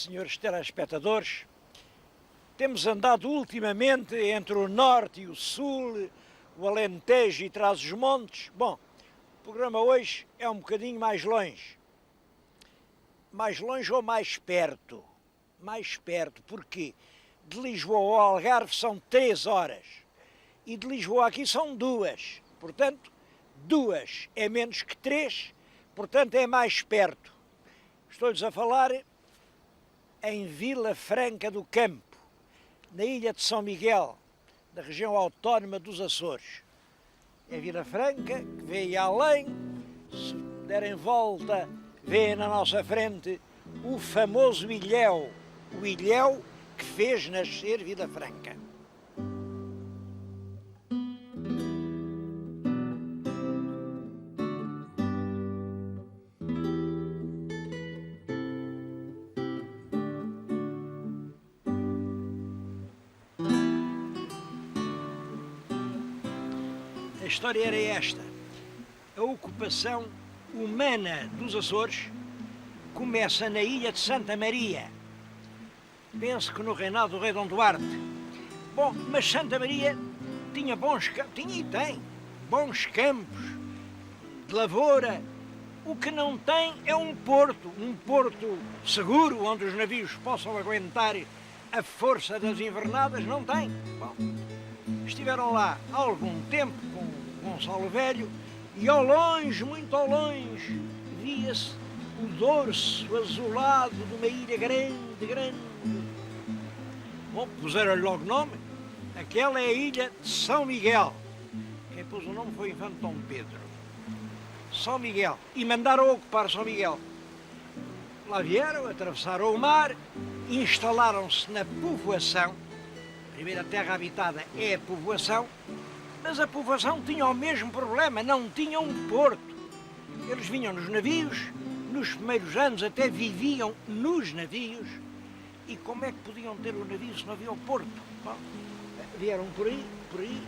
senhores telespectadores, temos andado ultimamente entre o norte e o sul, o Alentejo e Trás-os-Montes. Bom, o programa hoje é um bocadinho mais longe. Mais longe ou mais perto? Mais perto, porque de Lisboa ao Algarve são 3 horas e de Lisboa aqui são 2. Portanto, 2 é menos que 3, portanto é mais perto. Estou-lhes a falar em Vila Franca do Campo, na ilha de São Miguel, da região autónoma dos Açores. É Vila Franca, que vê aí além, se derem volta, vê na nossa frente o famoso Ilhéu, o Ilhéu que fez nascer Vila Franca. A história era esta: a ocupação humana dos Açores começa na ilha de Santa Maria. Penso que no reinado do rei Dom Duarte. Bom, mas Santa Maria tinha bons campos, tinha e tem bons campos de lavoura. O que não tem é um porto seguro, onde os navios possam aguentar a força das invernadas. Não tem. Bom, estiveram lá há algum tempo com Gonçalo Velho e ao longe, muito ao longe, via-se o dorso azulado de uma ilha grande. Bom, puseram-lhe logo nome. Aquela é a ilha de São Miguel. Quem pôs o nome foi o infante Dom Pedro. São Miguel. E mandaram ocupar São Miguel. Lá vieram, atravessaram o mar, instalaram-se na povoação. A primeira terra habitada é a povoação, mas a povoação tinha o mesmo problema, não tinha um porto. Eles vinham nos navios, nos primeiros anos até viviam nos navios. E como é que podiam ter o navio se não havia o porto? Bom, vieram por aí.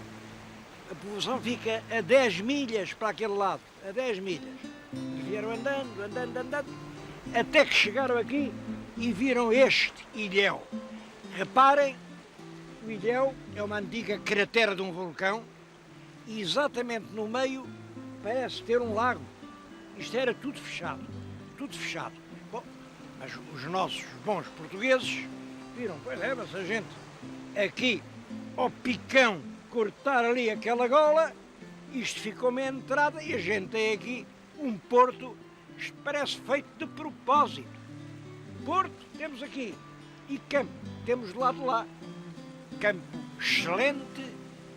A povoação fica a 10 milhas para aquele lado, a 10 milhas. Eles vieram andando, até que chegaram aqui e viram este ilhéu. Reparem, o ilhéu é uma antiga cratera de um vulcão e exatamente no meio parece ter um lago. Isto era tudo fechado. Bom, mas os nossos bons portugueses viram, pois é, mas a gente aqui ao picão cortar ali aquela gola, isto ficou uma entrada e a gente tem aqui um porto, isto parece feito de propósito. Porto temos aqui e campo temos do lado de lá. Campo excelente,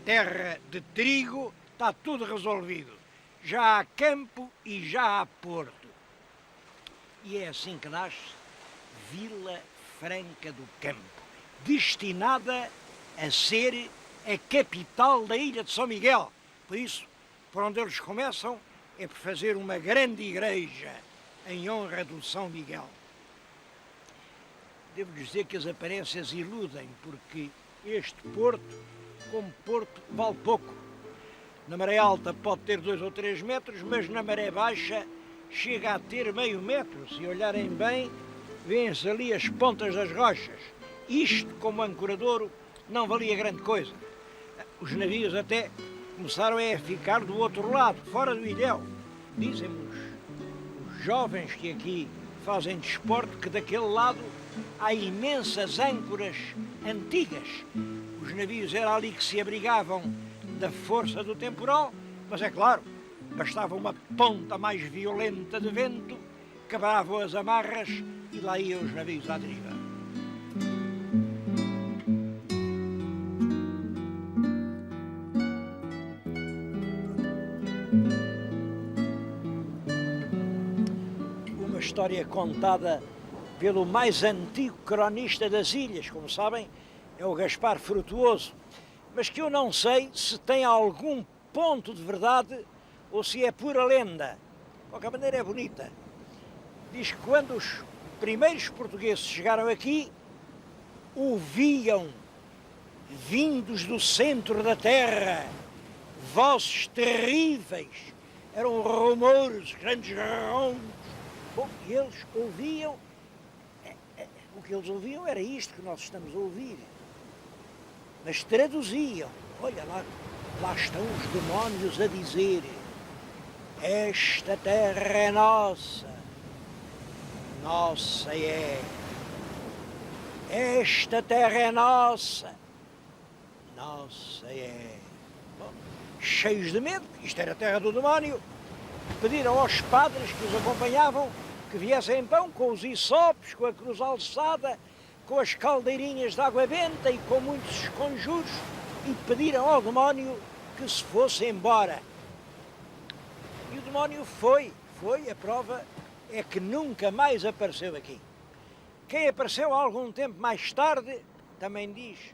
terra de trigo, está tudo resolvido. Já há campo e já há porto. E é assim que nasce Vila Franca do Campo, destinada a ser a capital da ilha de São Miguel. Por isso, por onde eles começam, é por fazer uma grande igreja em honra do São Miguel. Devo dizer que as aparências iludem, porque este porto, como porto, vale pouco. Na maré alta pode ter 2 ou 3 metros, mas na maré baixa chega a ter meio metro. Se olharem bem, vêem-se ali as pontas das rochas. Isto, como ancoradouro, não valia grande coisa. Os navios até começaram a ficar do outro lado, fora do ilhéu. Dizem-me os jovens que aqui fazem desporto que daquele lado há imensas âncoras antigas. Os navios era ali que se abrigavam da força do temporal, mas é claro, bastava uma ponta mais violenta de vento, quebravam as amarras e lá iam os navios à deriva. Uma história contada pelo mais antigo cronista das ilhas, como sabem, é o Gaspar Frutuoso, mas que eu não sei se tem algum ponto de verdade ou se é pura lenda. De qualquer maneira é bonita. Diz que quando os primeiros portugueses chegaram aqui, ouviam, vindos do centro da terra, vozes terríveis, eram rumores, grandes roncos. Bom, e eles ouviam O que eles ouviam era isto que nós estamos a ouvir. Mas traduziam. Olha lá, lá estão os demónios a dizer: esta terra é nossa, nossa é. Esta terra é nossa, nossa é. Bom, cheios de medo, isto era a terra do demónio, pediram aos padres que os acompanhavam que viessem então com os hisopes, com a cruz alçada, com as caldeirinhas de água benta e com muitos conjuros, e pediram ao demónio que se fosse embora. E o demónio foi, a prova é que nunca mais apareceu aqui. Quem apareceu algum tempo mais tarde, também diz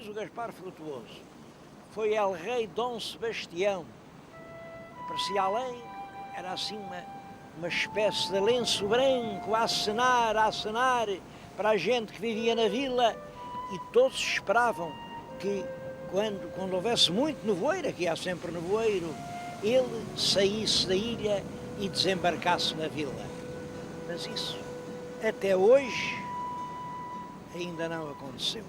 o Gaspar Frutuoso, foi El Rei Dom Sebastião. Aparecia além, era assim uma espécie de lenço branco a acenar para a gente que vivia na vila, e todos esperavam que quando houvesse muito nevoeiro, aqui há sempre nevoeiro, ele saísse da ilha e desembarcasse na vila. Mas isso, até hoje, ainda não aconteceu.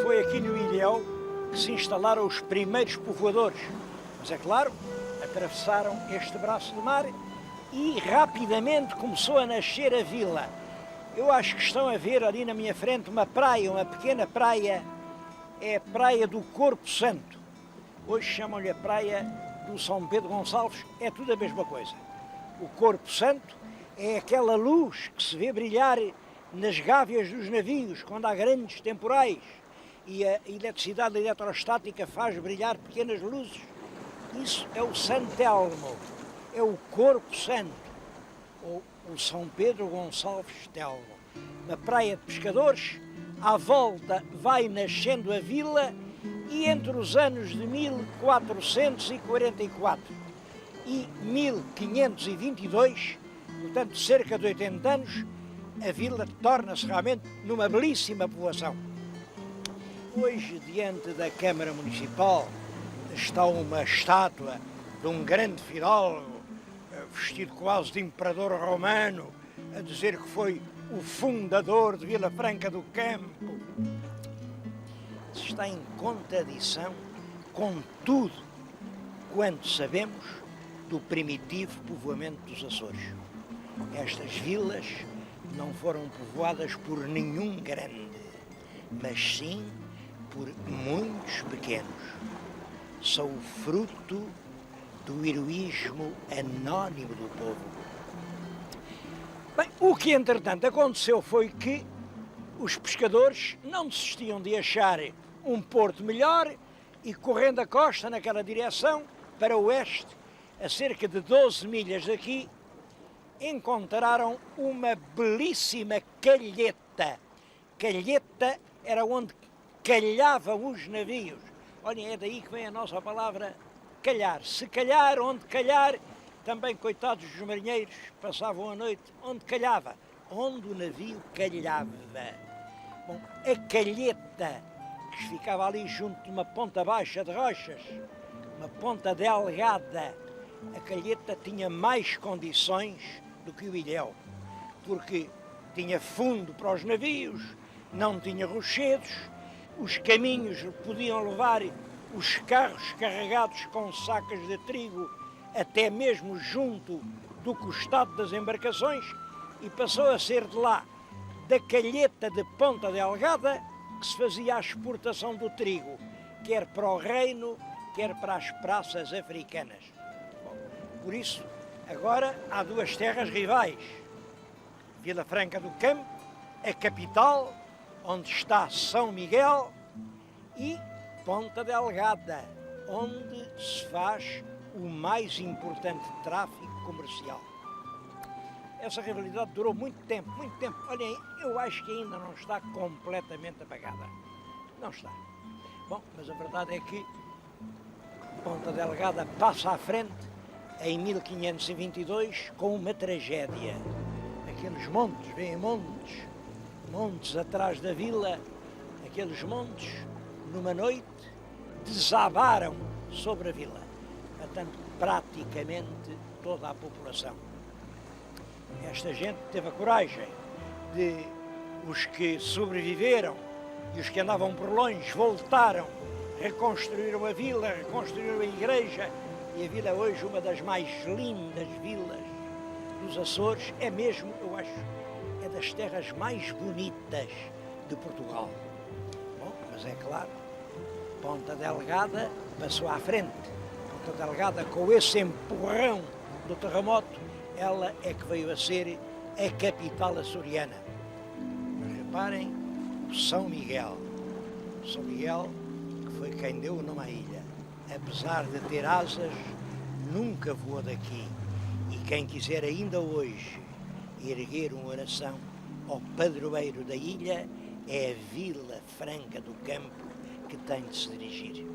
Foi aqui no Ilhéu que se instalaram os primeiros povoadores. Mas é claro, atravessaram este braço de mar e rapidamente começou a nascer a vila. Eu acho que estão a ver ali na minha frente uma praia, uma pequena praia, é a Praia do Corpo Santo. Hoje chamam-lhe a Praia do São Pedro Gonçalves, é tudo a mesma coisa. O Corpo Santo é aquela luz que se vê brilhar nas gáveas dos navios, quando há grandes temporais, e a eletricidade eletrostática faz brilhar pequenas luzes. Isso é o Santo Telmo, é o Corpo Santo, ou o São Pedro Gonçalves Telmo. Na praia de pescadores, à volta vai nascendo a vila, e entre os anos de 1444 e 1522, portanto cerca de 80 anos, a vila torna-se realmente numa belíssima povoação. Hoje, diante da Câmara Municipal, está uma estátua de um grande fidalgo, vestido quase de imperador romano, a dizer que foi o fundador de Vila Franca do Campo. Está em contradição com tudo quanto sabemos do primitivo povoamento dos Açores. Estas vilas não foram povoadas por nenhum grande, mas sim por muitos pequenos. São o fruto do heroísmo anónimo do povo. Bem, o que entretanto aconteceu foi que os pescadores não desistiam de achar um porto melhor e, correndo a costa naquela direção, para o oeste, a cerca de 12 milhas daqui, encontraram uma belíssima calheta. Calheta era onde calhavam os navios. Olhem, é daí que vem a nossa palavra calhar. Se calhar, onde calhar, também, coitados dos marinheiros, passavam a noite onde calhava, onde o navio calhava. Bom, a calheta, que ficava ali junto de uma ponta baixa de rochas, uma ponta delgada, a calheta tinha mais condições do que o Ilhéu, porque tinha fundo para os navios, não tinha rochedos, os caminhos podiam levar os carros carregados com sacas de trigo até mesmo junto do costado das embarcações, e passou a ser de lá, da calheta de Ponta Delgada, que se fazia a exportação do trigo, quer para o reino, quer para as praças africanas. Bom, por isso, agora há duas terras rivais. Vila Franca do Campo, a capital, onde está São Miguel, e Ponta Delgada, onde se faz o mais importante tráfico comercial. Essa rivalidade durou muito tempo, muito tempo. Olhem, eu acho que ainda não está completamente apagada. Não está. Bom, mas a verdade é que Ponta Delgada passa à frente em 1522 com uma tragédia. Aqueles montes, vêm montes, montes atrás da vila, aqueles montes, numa noite, desabaram sobre a vila, matando praticamente toda a população. Esta gente teve a coragem de, os que sobreviveram e os que andavam por longe, voltaram, reconstruíram a vila, reconstruíram a igreja, e a vila é hoje uma das mais lindas vilas dos Açores, é mesmo, eu acho, é das terras mais bonitas de Portugal. Bom, mas é claro, Ponta Delgada passou à frente. Ponta Delgada, com esse empurrão do terremoto, ela é que veio a ser a capital açoriana. Mas reparem, o São Miguel. O São Miguel, que foi quem deu o nome à ilha, apesar de ter asas, nunca voou daqui. E quem quiser ainda hoje erguer uma oração ao padroeiro da ilha, é a Vila Franca do Campo que tem de se dirigir.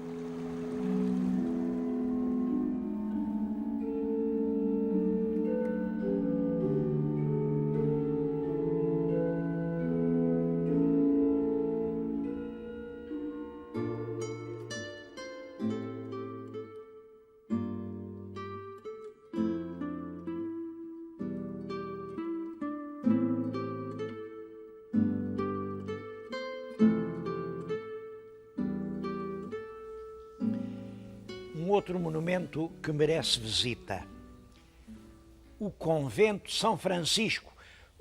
Outro monumento que merece visita, o Convento de São Francisco.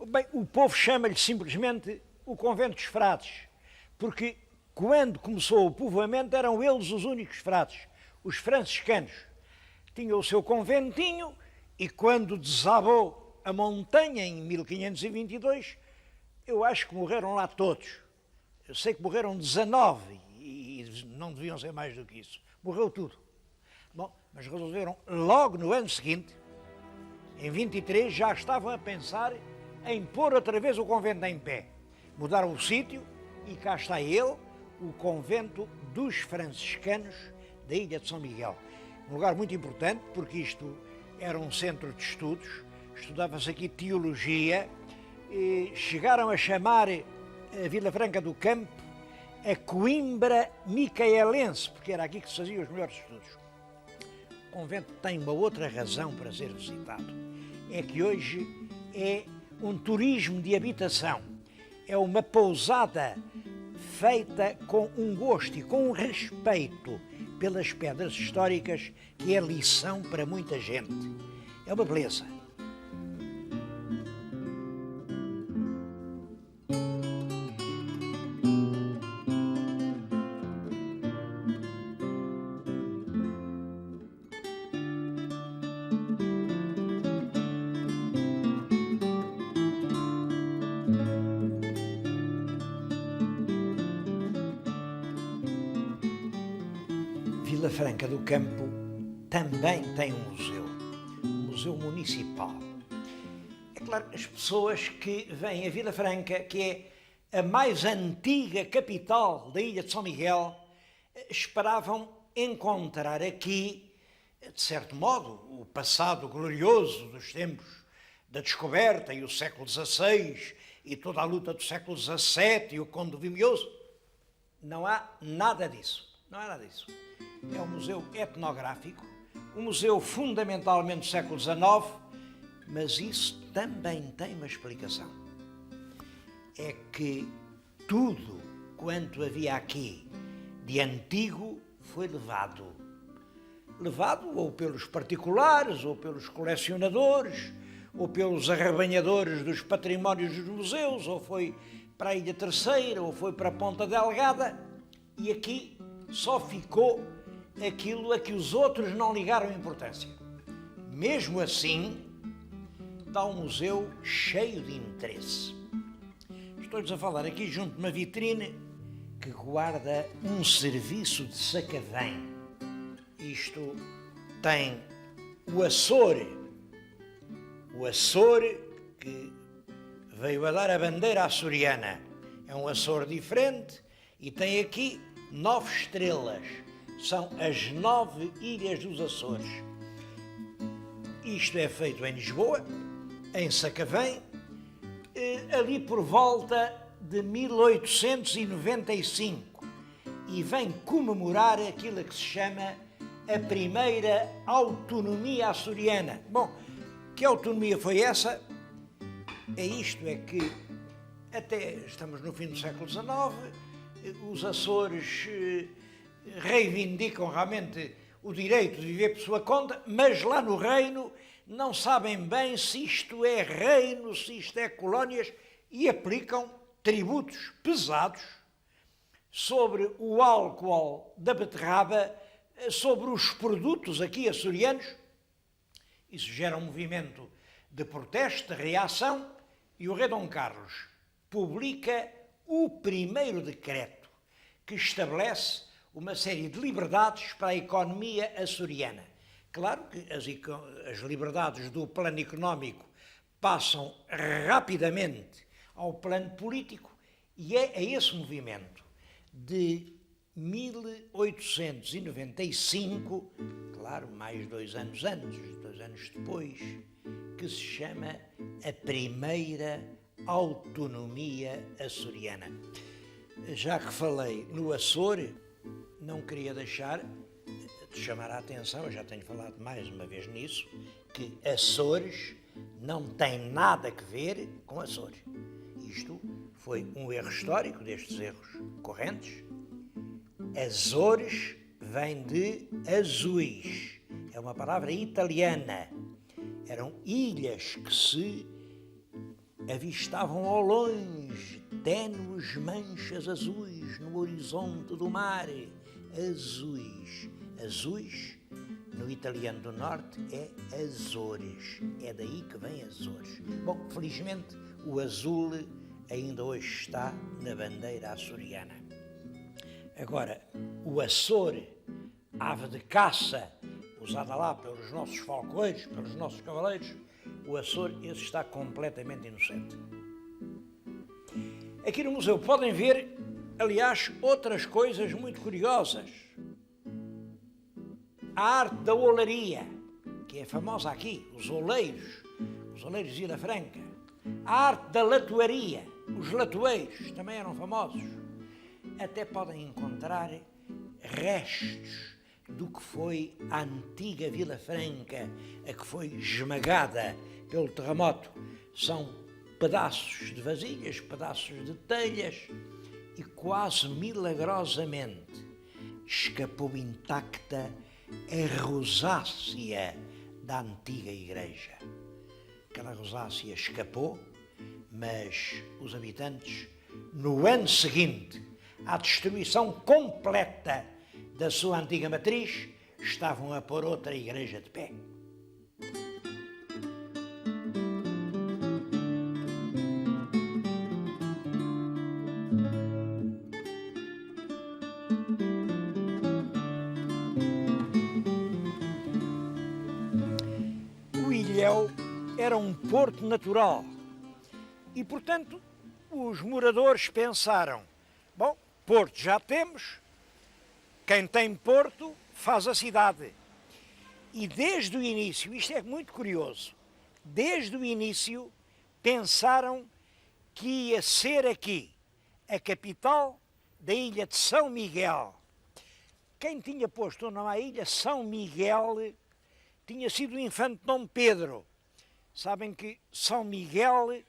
Bem, o povo chama-lhe simplesmente o Convento dos Frades, porque quando começou o povoamento eram eles os únicos frades, os franciscanos. Tinham o seu conventinho e quando desabou a montanha em 1522, eu acho que morreram lá todos. Eu sei que morreram 19 e não deviam ser mais do que isso. Morreu tudo. Bom, mas resolveram logo no ano seguinte, em 23, já estavam a pensar em pôr outra vez o convento em pé. Mudaram o sítio e cá está ele, o convento dos franciscanos da Ilha de São Miguel. Um lugar muito importante, porque isto era um centro de estudos, estudava-se aqui teologia, e chegaram a chamar a Vila Franca do Campo a Coimbra Micaelense, porque era aqui que se faziam os melhores estudos. O convento tem uma outra razão para ser visitado. É que hoje é um turismo de habitação. É uma pousada feita com um gosto e com um respeito pelas pedras históricas que é lição para muita gente. É uma beleza. Vila Franca do Campo também tem um museu municipal. É claro, as pessoas que vêm a Vila Franca, que é a mais antiga capital da Ilha de São Miguel, esperavam encontrar aqui, de certo modo, o passado glorioso dos tempos da descoberta e o século XVI e toda a luta do século XVII e o Conde do Vimioso. Não há nada disso. Não há nada disso. É um museu etnográfico, um museu fundamentalmente do século XIX, mas isso também tem uma explicação. É que tudo quanto havia aqui de antigo foi levado. Levado ou pelos particulares, ou pelos colecionadores, ou pelos arrebanhadores dos patrimónios dos museus, ou foi para a Ilha Terceira, ou foi para a Ponta Delgada, e aqui só ficou aquilo a que os outros não ligaram importância. Mesmo assim, está um museu cheio de interesse. Estou-lhes a falar aqui junto de uma vitrine que guarda um serviço de sacavém. Isto tem o Açor que veio a dar a bandeira açoriana. É um Açor diferente E tem aqui 9 estrelas. São as 9 ilhas dos Açores. Isto é feito em Lisboa, em Sacavém, ali por volta de 1895. E vem comemorar aquilo que se chama a primeira autonomia açoriana. Bom, que autonomia foi essa? É isto, é que até estamos no fim do século XIX, os Açores reivindicam realmente o direito de viver por sua conta, mas lá no reino não sabem bem se isto é reino, se isto é colónias, e aplicam tributos pesados sobre o álcool da beterraba, sobre os produtos aqui açorianos. Isso gera um movimento de protesto, de reação, e o rei Dom Carlos publica o primeiro decreto que estabelece uma série de liberdades para a economia açoriana. Claro que as liberdades do plano económico passam rapidamente ao plano político, e é a esse movimento de 1895, claro, mais 2 anos antes, 2 anos depois, que se chama a primeira autonomia açoriana. Já que falei no Açor, não queria deixar de chamar a atenção, eu já tenho falado mais uma vez nisso, que Açores não tem nada a ver com Açores. Isto foi um erro histórico destes erros correntes. Azores vem de azuis, é uma palavra italiana. Eram ilhas que se avistavam ao longe, ténues manchas azuis no horizonte do mar. Azuis. Azuis, no italiano do norte, é Azores. É daí que vem Açores. Bom, felizmente, o azul ainda hoje está na bandeira açoriana. Agora, o Açor, ave de caça, usada lá pelos nossos falcoeiros, pelos nossos cavaleiros, o Açor, esse está completamente inocente. Aqui no museu podem ver, aliás, outras coisas muito curiosas. A arte da olaria, que é famosa aqui, os oleiros de Vila Franca. A arte da latoaria, os latoeiros também eram famosos. Até podem encontrar restos do que foi a antiga Vila Franca, a que foi esmagada pelo terremoto. São pedaços de vasilhas, pedaços de telhas, e quase milagrosamente escapou intacta a rosácea da antiga igreja. Aquela rosácea escapou, mas os habitantes, no ano seguinte à destruição completa da sua antiga matriz, estavam a pôr outra igreja de pé. O Ilhéu era um porto natural e, portanto, os moradores pensaram: bom, porto já temos, quem tem porto faz a cidade. E desde o início, isto é muito curioso, desde o início pensaram que ia ser aqui a capital da ilha de São Miguel. Quem tinha posto o nome à ilha São Miguel tinha sido o infante Dom Pedro. Sabem que São Miguel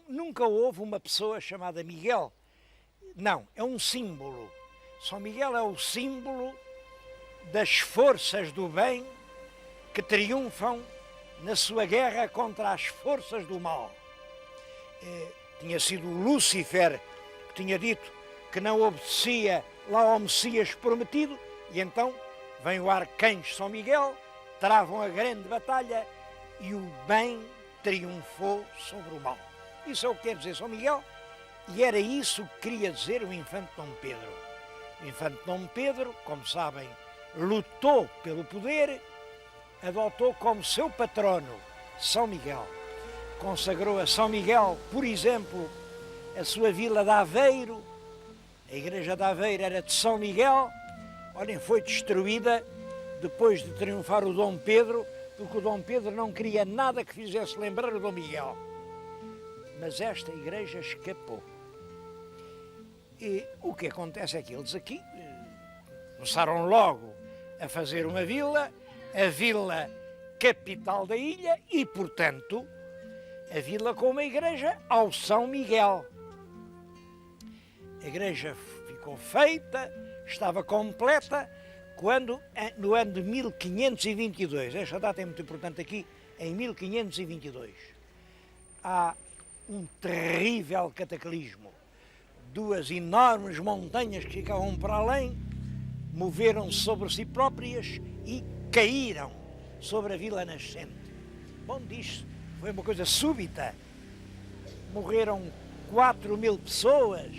nunca houve uma pessoa chamada Miguel. Não, é um símbolo. São Miguel é o símbolo das forças do bem que triunfam na sua guerra contra as forças do mal. Tinha sido Lúcifer que tinha dito que não obedecia lá ao Messias prometido, e então vem o arcanjo São Miguel, travam a grande batalha e o bem triunfou sobre o mal. Isso é o que quer dizer São Miguel, e era isso que queria dizer o infante Dom Pedro. O infante Dom Pedro, como sabem, lutou pelo poder, adotou como seu patrono São Miguel. Consagrou a São Miguel, por exemplo, a sua vila de Aveiro, A igreja de Aveiro era de São Miguel, olhem, foi destruída depois de triunfar o Dom Pedro, porque o Dom Pedro não queria nada que fizesse lembrar o Dom Miguel. Mas esta igreja escapou. E o que acontece é que eles aqui começaram logo a fazer uma vila, a vila capital da ilha e, portanto, a vila com uma igreja ao São Miguel. A igreja ficou feita, estava completa, quando, no ano de 1522, esta data é muito importante aqui, em 1522, há um terrível cataclismo. Duas enormes montanhas que ficavam para além, moveram-se sobre si próprias e caíram sobre a vila nascente. Bom, disso foi uma coisa súbita. Morreram 4.000 pessoas,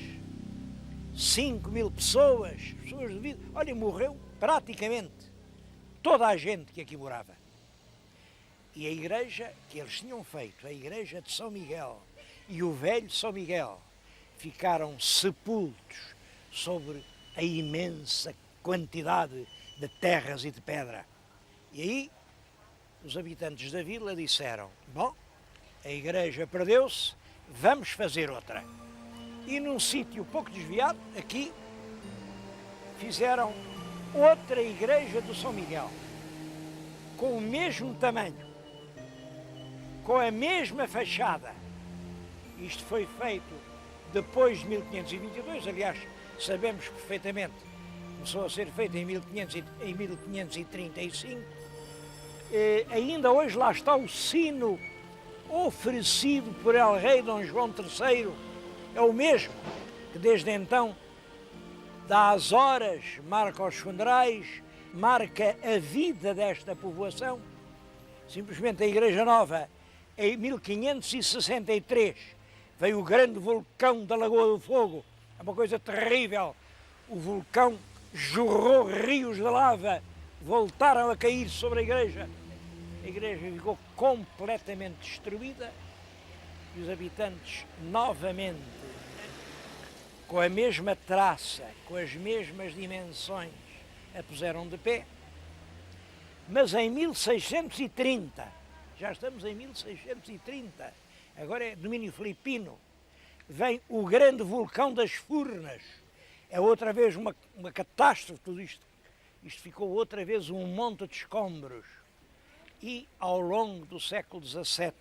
5.000 pessoas de vida. Olha, morreu praticamente toda a gente que aqui morava. E a igreja que eles tinham feito, a igreja de São Miguel e o velho São Miguel, ficaram sepultos sobre a imensa quantidade de terras e de pedra. E aí os habitantes da vila disseram: bom, a igreja perdeu-se, vamos fazer outra. E num sítio pouco desviado, aqui, fizeram outra igreja do São Miguel, com o mesmo tamanho, com a mesma fachada. Isto foi feito depois de 1522, aliás, sabemos perfeitamente, começou a ser feito em 1535. Ainda hoje lá está o sino oferecido por El Rei Dom João III, é o mesmo, que desde então dá as horas, marca os funerais, marca a vida desta povoação. Simplesmente a Igreja Nova, em 1563, veio o grande vulcão da Lagoa do Fogo, é uma coisa terrível. O vulcão jorrou rios de lava, voltaram a cair sobre a igreja ficou completamente destruída e os habitantes novamente, com a mesma traça, com as mesmas dimensões, a puseram de pé. Mas em 1630, já estamos em 1630, agora é domínio filipino, vem o grande vulcão das Furnas. É outra vez uma catástrofe tudo isto. Isto ficou outra vez um monte de escombros. E ao longo do século XVII,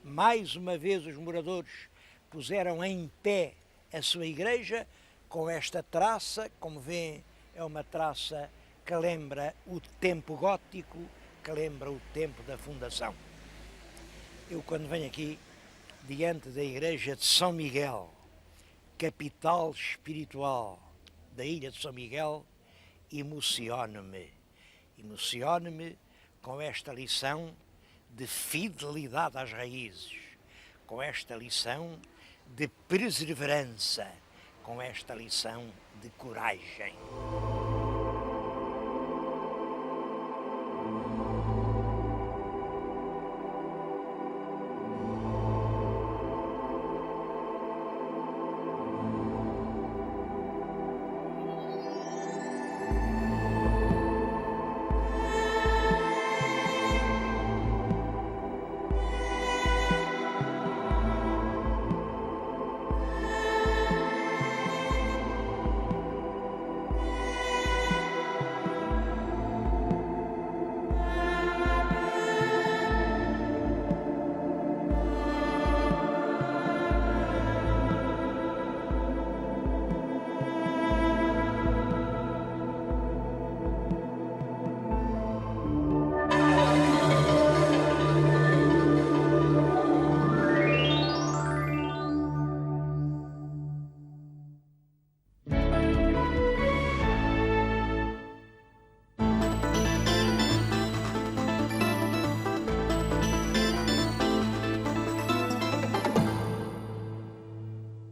mais uma vez os moradores puseram em pé a sua igreja com esta traça, como vêem, é uma traça que lembra o tempo gótico, que lembra o tempo da fundação. Eu, quando venho aqui, diante da igreja de São Miguel, capital espiritual da ilha de São Miguel, emociono-me com esta lição de fidelidade às raízes, com esta lição de perseverança, com esta lição de coragem.